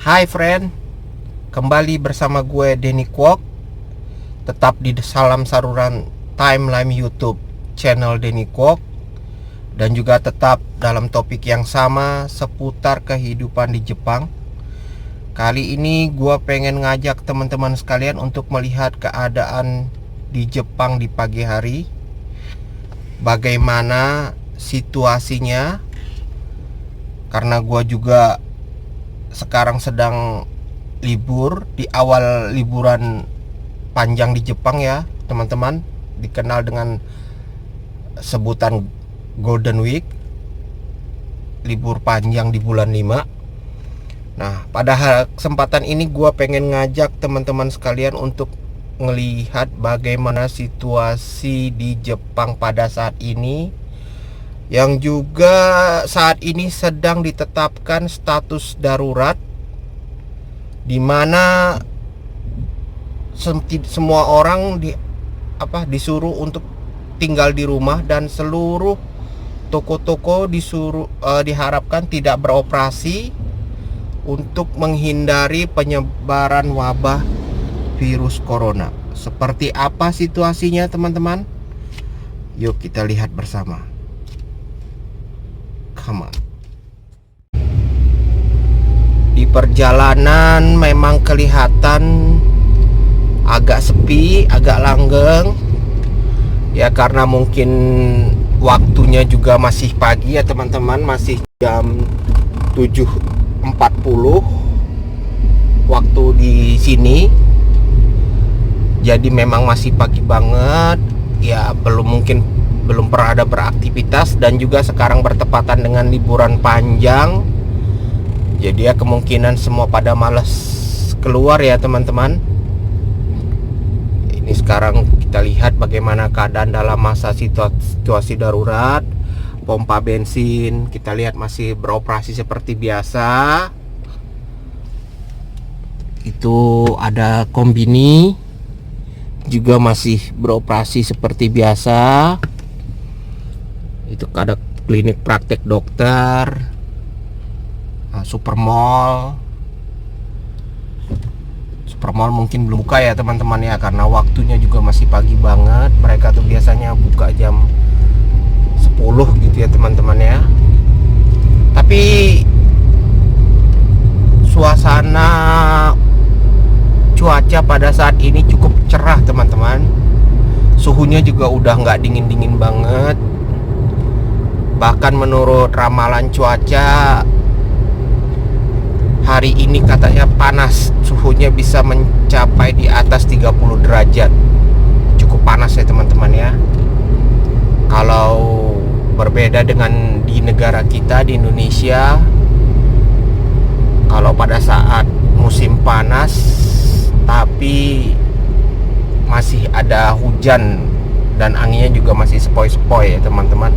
Hai friend, kembali bersama gue Denny Kwok. Tetap di salam saluran timeline YouTube channel Denny Kwok. Dan juga tetap dalam topik yang sama seputar kehidupan di Jepang. Kali ini gue pengen ngajak teman-teman sekalian untuk melihat keadaan di Jepang di pagi hari. Bagaimana situasinya, karena gue juga sekarang sedang libur di awal liburan panjang di Jepang ya teman-teman, dikenal dengan sebutan Golden Week, libur panjang di bulan 5. Nah, pada kesempatan ini gue pengen ngajak teman-teman sekalian untuk melihat bagaimana situasi di Jepang pada saat ini, yang juga saat ini sedang ditetapkan status darurat, di mana semua orang disuruh untuk tinggal di rumah, dan seluruh toko-toko diharapkan tidak beroperasi untuk menghindari penyebaran wabah virus corona. Seperti apa situasinya teman-teman? Yuk kita lihat bersama. Come on. Di perjalanan memang kelihatan agak sepi, agak langgeng ya, karena mungkin waktunya juga masih pagi ya teman-teman, masih jam 7.40 waktu di sini. Jadi memang masih pagi banget ya, belum pernah ada beraktivitas, dan juga sekarang bertepatan dengan liburan panjang. Jadi ya kemungkinan semua pada malas keluar ya teman-teman. Ini sekarang kita lihat bagaimana keadaan dalam masa situasi darurat. Pompa bensin kita lihat masih beroperasi seperti biasa. Itu ada kombini juga masih beroperasi seperti biasa. Itu ada klinik praktek dokter, Supermall mungkin belum buka ya teman-teman ya, karena waktunya juga masih pagi banget. Mereka tuh biasanya buka jam 10 gitu ya teman-teman ya. Tapi suasana cuaca pada saat ini cukup cerah teman-teman. Suhunya juga udah nggak dingin-dingin banget. Bahkan menurut ramalan cuaca, hari ini katanya panas, suhunya bisa mencapai di atas 30 derajat. Cukup panas ya teman-teman ya. Kalau berbeda dengan di negara kita di Indonesia, kalau pada saat musim panas tapi masih ada hujan dan anginnya juga masih sepoi-sepoi ya teman-teman.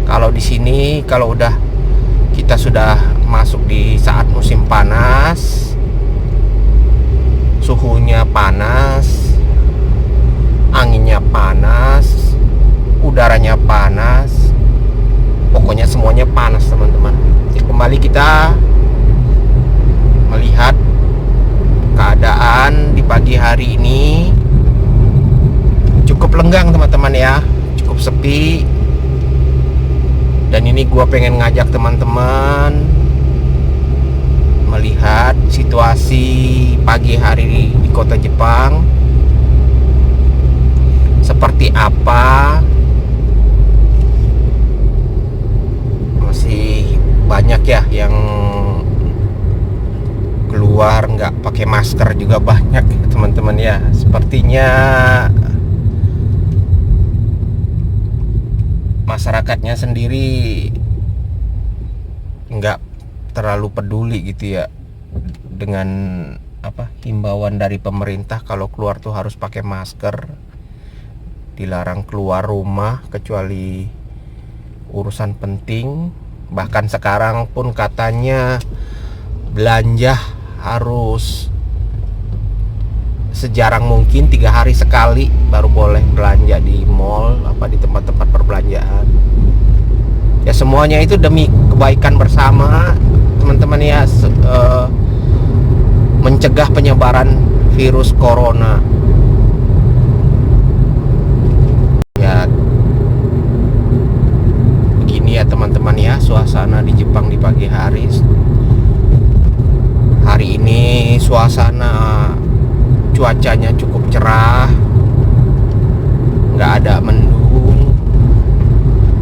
Kalau di sini, kalau kita sudah masuk di saat musim panas, suhunya panas, anginnya panas, udaranya panas, pokoknya semuanya panas teman-teman. Jadi kembali kita melihat keadaan di pagi hari ini cukup lenggang teman-teman ya, cukup sepi. Dan ini gue pengen ngajak teman-teman melihat situasi pagi hari di kota Jepang seperti apa. Masih banyak ya yang keluar nggak pakai masker, juga banyak teman-teman ya. Sepertinya masyarakatnya sendiri nggak terlalu peduli gitu ya dengan himbauan dari pemerintah kalau keluar tuh harus pakai masker, dilarang keluar rumah kecuali urusan penting. Bahkan sekarang pun katanya belanja harus sejarang mungkin 3 hari sekali baru boleh belanja di mall, di tempat-tempat perbelanjaan. Ya semuanya itu demi kebaikan bersama teman-teman ya. mencegah penyebaran virus corona. Ya begini ya teman-teman ya, suasana di Jepang di pagi hari. Hari ini suasana cuacanya cukup cerah, nggak ada mendung,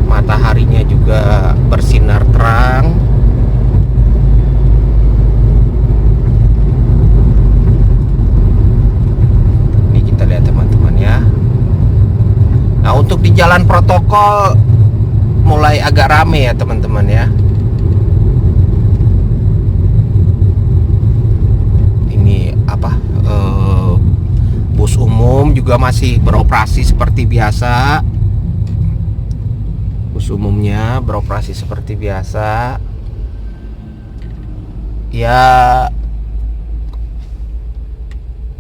mataharinya juga bersinar terang. Ini kita lihat teman-teman ya. Nah, untuk di jalan protokol mulai agak rame ya teman-teman ya. Bus umum juga masih beroperasi seperti biasa. Bus umumnya beroperasi seperti biasa. Ya,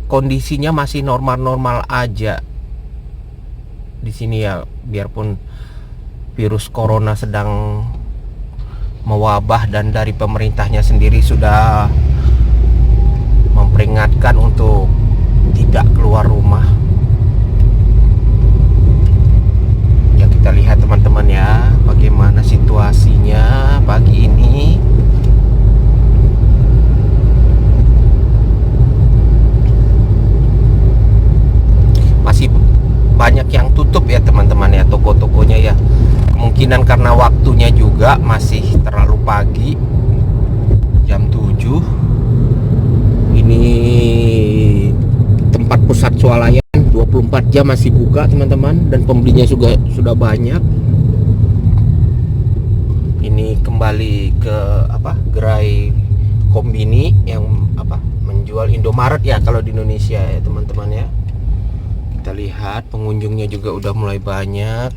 kondisinya masih normal-normal aja di sini ya, biarpun virus corona sedang mewabah dan dari pemerintahnya sendiri sudah memperingatkan untuk tidak keluar rumah. Ya, kita lihat teman-teman ya bagaimana situasinya pagi ini. Masih banyak yang tutup ya teman-teman ya, toko-tokonya ya. Kemungkinan karena waktunya juga masih terlalu pagi, jam 7. Ini tempat pusat swalayan 24 jam masih buka teman-teman, dan pembelinya juga sudah banyak. Ini kembali ke gerai kombini yang menjual Indomaret ya kalau di Indonesia ya teman-teman ya. Kita lihat pengunjungnya juga udah mulai banyak,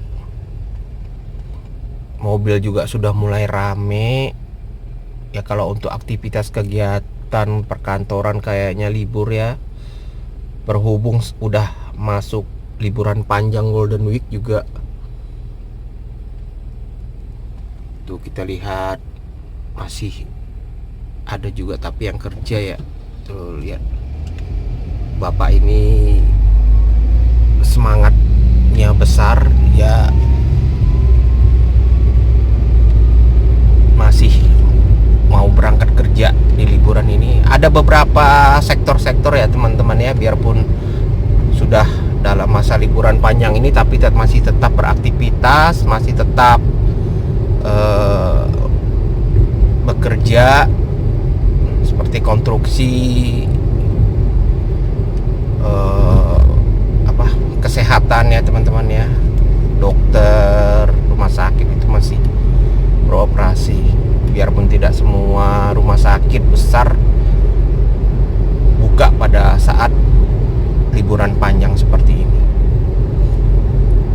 mobil juga sudah mulai rame ya. Kalau untuk aktivitas kegiatan perkantoran kayaknya libur ya, berhubung udah masuk liburan panjang Golden Week juga. Tuh kita lihat masih ada juga tapi yang kerja ya. Tuh lihat bapak ini semangatnya besar ya, masih mau berangkat kerja di liburan ini. Ada beberapa sektor-sektor ya teman-teman ya, biarpun sudah dalam masa liburan panjang ini tapi masih tetap beraktivitas, masih tetap bekerja, seperti konstruksi, kesehatan ya teman-teman ya, dokter, rumah sakit itu masih beroperasi. Biarpun tidak semua rumah sakit besar buka pada saat liburan panjang seperti ini.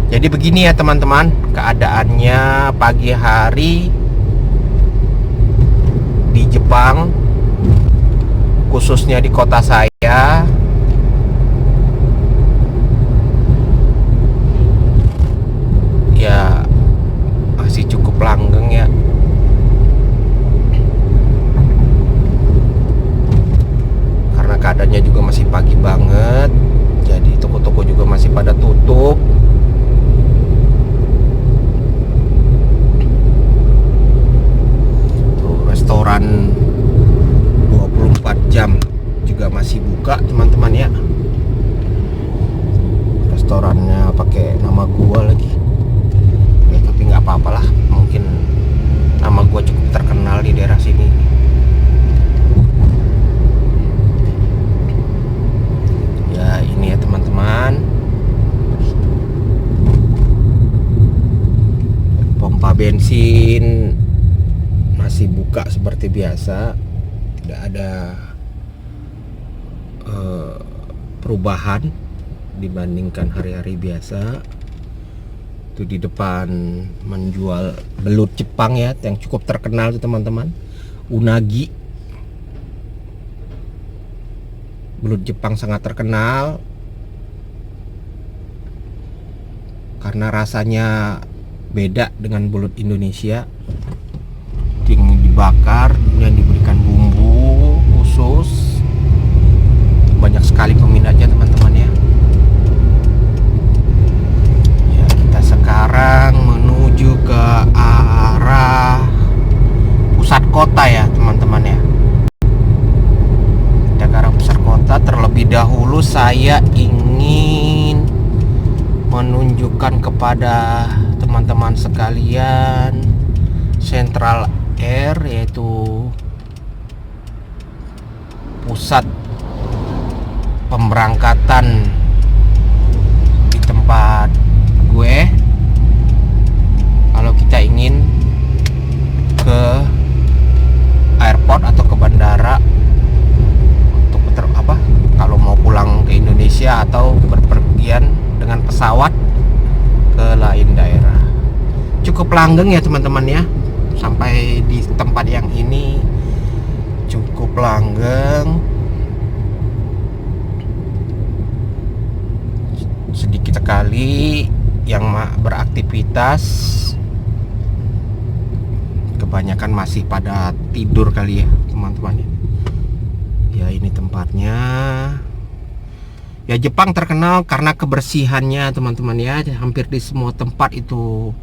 Jadi begini ya teman-teman keadaannya pagi hari di Jepang, khususnya di kota saya. Ya masih cukup langgeng ya. Karena keadaannya juga masih pagi banget, jadi toko-toko juga masih pada tutup. Tuh, restoran 24 jam juga masih buka teman-teman ya. Restorannya pakai nama gua lagi. Tapi nggak apa-apa lah, mungkin nama gue cukup terkenal di daerah sini. Ya ini ya teman-teman, pompa bensin masih buka seperti biasa, tidak ada perubahan dibandingkan hari-hari biasa. Itu di depan menjual belut Jepang ya, yang cukup terkenal tuh teman-teman, unagi. Belut Jepang sangat terkenal karena rasanya beda dengan belut Indonesia. Yang dibakar, kemudian diberikan bumbu khusus, saya ingin menunjukkan kepada teman-teman sekalian Central Air, yaitu pusat pemberangkatan di tempat gue kalau kita ingin ke airport atau ke bandara untuk kalau mau pulang ke Indonesia atau berpergian dengan pesawat ke lain daerah. Cukup langgeng ya teman-teman ya, sampai di tempat yang ini cukup langgeng. Sedikit sekali yang beraktivitas, kebanyakan masih pada tidur kali ya teman-teman ya. Ini tempatnya ya. Jepang terkenal karena kebersihannya teman-teman ya. Hampir di semua tempat itu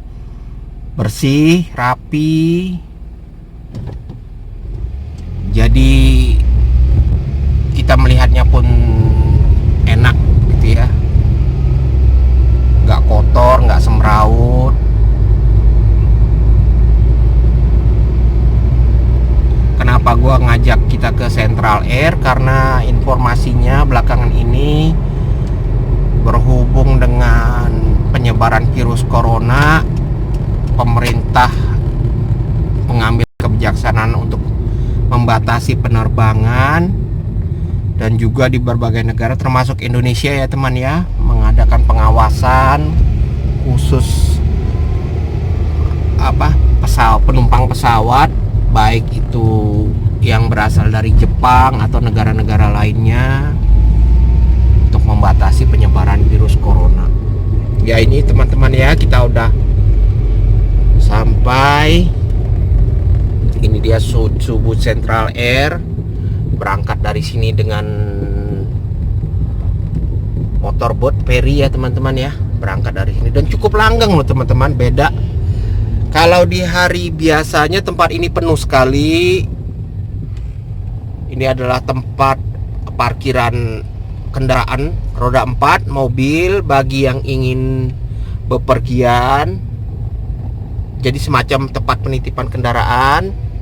bersih, rapi. Jadi kita melihatnya pun enak gitu ya, nggak kotor, nggak semrawut. Kenapa gua ngajak kita ke Central Air? Karena informasinya belakangan ini berhubung dengan penyebaran virus corona, pemerintah mengambil kebijaksanaan untuk membatasi penerbangan, dan juga di berbagai negara termasuk Indonesia ya teman ya, mengadakan pengawasan khusus penumpang pesawat, baik itu yang berasal dari Jepang atau negara-negara lainnya, untuk membatasi penyebaran virus corona. Ya ini teman-teman ya, kita udah sampai. Ini dia Subu Central Air. Berangkat dari sini dengan motorboat ferry ya teman-teman ya. Berangkat dari sini dan cukup langgeng loh teman-teman. Beda kalau di hari biasanya tempat ini penuh sekali. Ini adalah tempat parkiran kendaraan roda 4, mobil bagi yang ingin bepergian. Jadi semacam tempat penitipan kendaraan.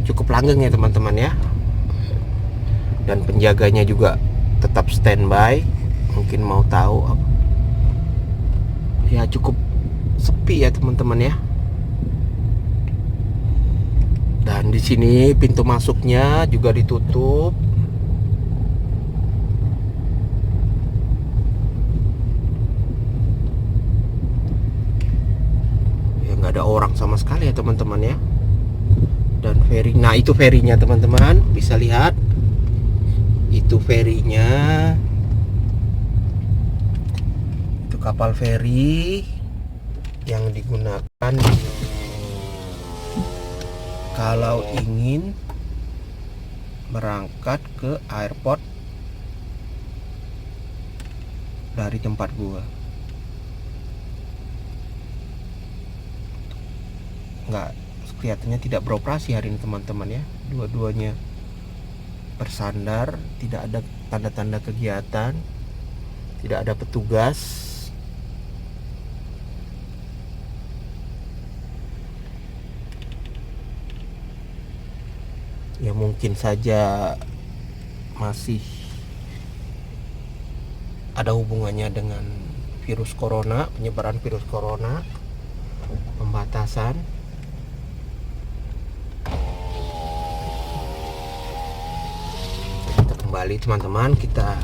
Cukup langgeng ya teman-teman ya. Dan penjaganya juga tetap standby. Mungkin mau tahu ya, cukup sepi ya teman-teman ya. Dan di sini pintu masuknya juga ditutup. Ya nggak ada orang sama sekali ya teman-teman ya. Dan ferry, nah itu ferinya teman-teman, bisa lihat itu ferinya. Itu kapal feri yang digunakan kalau ingin berangkat ke airport dari tempat gua. Nggak, kelihatannya tidak beroperasi hari ini teman-teman ya. Dua-duanya bersandar, tidak ada tanda-tanda kegiatan, tidak ada petugas. Ya mungkin saja masih ada hubungannya dengan virus corona, penyebaran virus corona, pembatasan. Kita kembali teman-teman, kita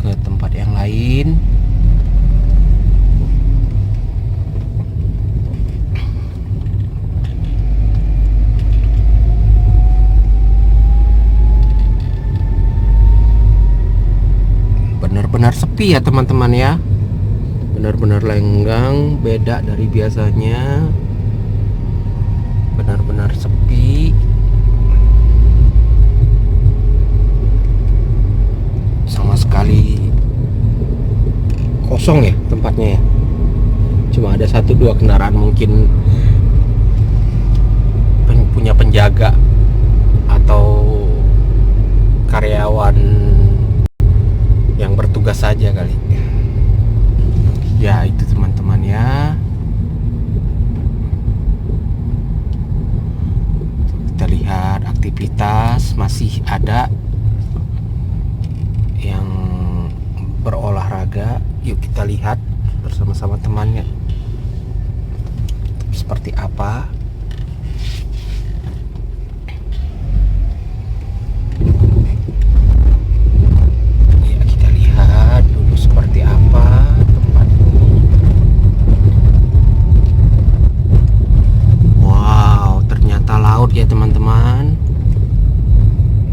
ke tempat yang lain. Benar-benar sepi ya teman-teman ya. Benar-benar lenggang, beda dari biasanya. Benar-benar sepi. Sama sekali kosong ya tempatnya ya. Cuma ada 1-2 kendaraan mungkin punya penjaga atau beraktivitas, masih ada yang berolahraga. Yuk kita lihat bersama-sama temannya seperti apa. Ya, kita lihat dulu seperti apa tempat ini. Wow, ternyata laut ya teman-teman.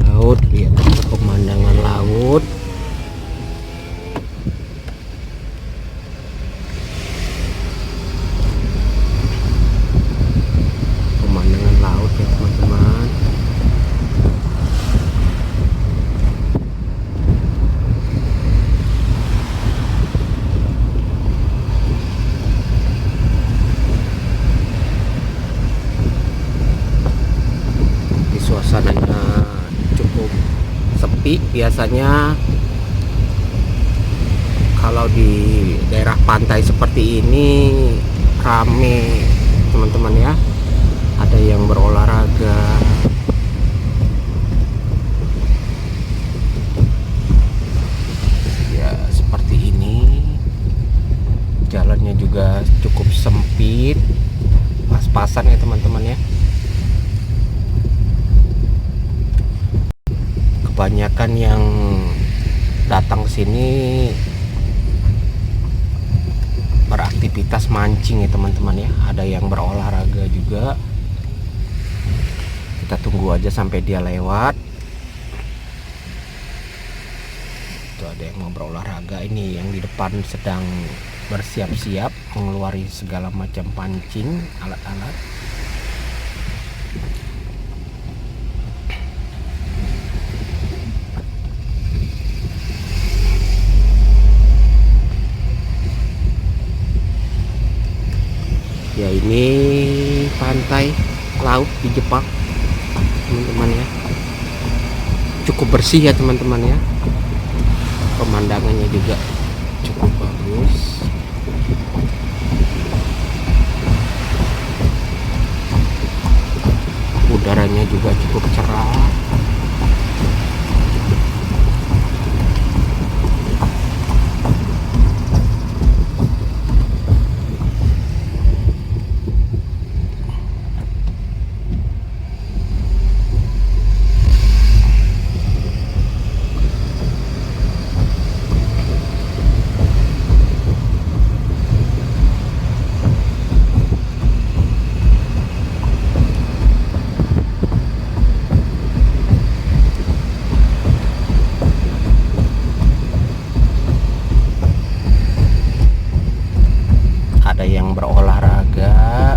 Laut, lihat pemandangan laut. Pemandangan laut ya teman-teman. Di suasananya cukup sepi. Biasanya kalau di daerah pantai seperti ini rame teman-teman ya. Ada yang berolahraga. Ya, seperti ini. Jalannya juga cukup sempit. Pas-pasan ya teman-teman ya. Kebanyakan yang datang ke sini beraktivitas mancing ya teman-teman ya. Ada yang berolahraga juga. Kita tunggu aja sampai dia lewat. Itu ada yang mau berolahraga. Ini yang di depan sedang bersiap-siap mengeluarkan segala macam pancing, alat-alat. Ya, ini pantai laut di Jepang teman-teman ya. Cukup bersih ya teman-teman ya. Pemandangannya juga cukup bagus. Udaranya juga cukup cerah. Ada yang berolahraga,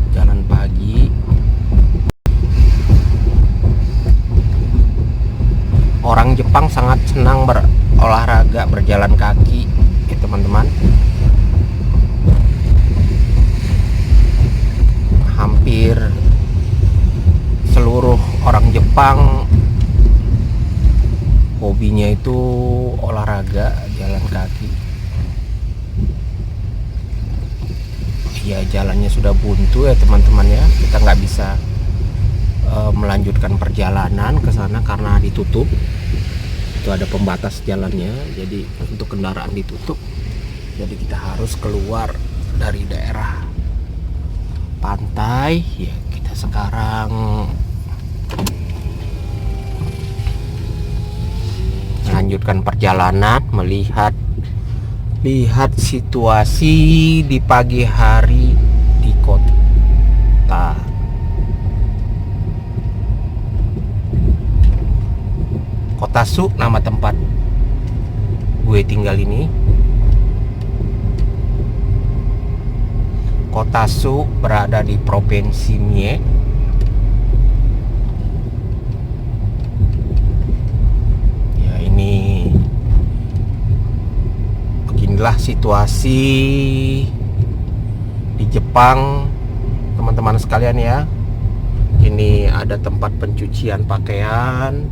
jalan pagi. Orang Jepang sangat senang berolahraga, berjalan kaki ya teman-teman. Hampir seluruh orang Jepang hobinya itu olahraga, jalan kaki. Ya, jalannya sudah buntu ya teman-teman ya. Kita nggak bisa melanjutkan perjalanan ke sana karena ditutup. Itu ada pembatas jalannya, jadi untuk kendaraan ditutup. Jadi kita harus keluar dari daerah pantai. Ya, kita sekarang melanjutkan perjalanan, melihat situasi di pagi hari di kota. Kotasu nama tempat gue tinggal ini. Kotasu berada di Provinsi Mie. Ya, ini beginilah situasi di Jepang teman-teman sekalian ya. Ini ada tempat pencucian pakaian.